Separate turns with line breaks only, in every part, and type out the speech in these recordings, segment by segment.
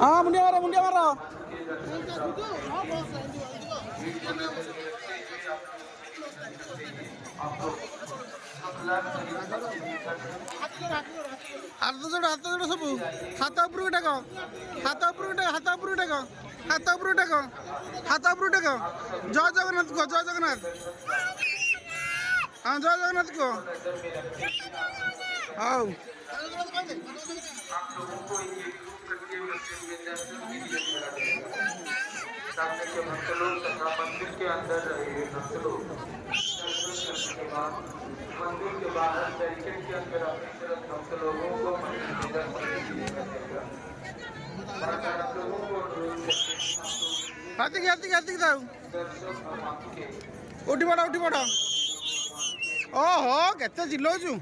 हाँ मुंडिया मारो हाथ जोड़ सब हाथ ऊपर टेक हाथ ऊपर टेक हाथ ऊपर टेक हाथ ऊपर टेक हाथ ऊपर टेक जय जगन्नाथ को जय जगन्नाथ हाँ जय जगन्नाथ को हाँ
सामने के भक्त लोग तथा मंदिर के अंदर रहे भक्त लोग दर्शन करने के बाद मंदिर के बाहर बैरिकेड के अंदर अपनी तरफ भक्त लोगों को मंदिर के दर्शन करेगा। आप लोगों को
हाथी हाथी दाऊ
दर्शन के
उठी पड़ ओहो केते चिल्लाउछु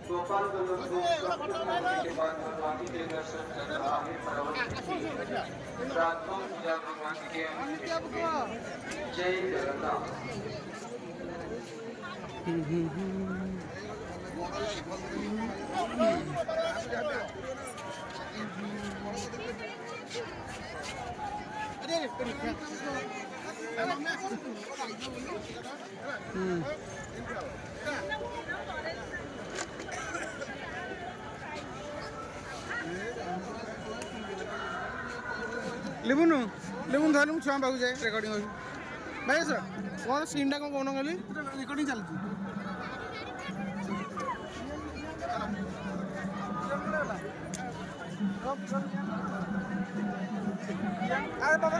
गोपाल बल्लभ के बाद भगवान के दर्शन कर रहा है रातों पूजा भगवान के जय जगन्नाथ।
लिबुन धरली मुझे छुआ पाक जाए रेकर्डिंग हो भाई सर कौन सीनटा कौन कहली रेकर्डिंग चलती अरे बाबा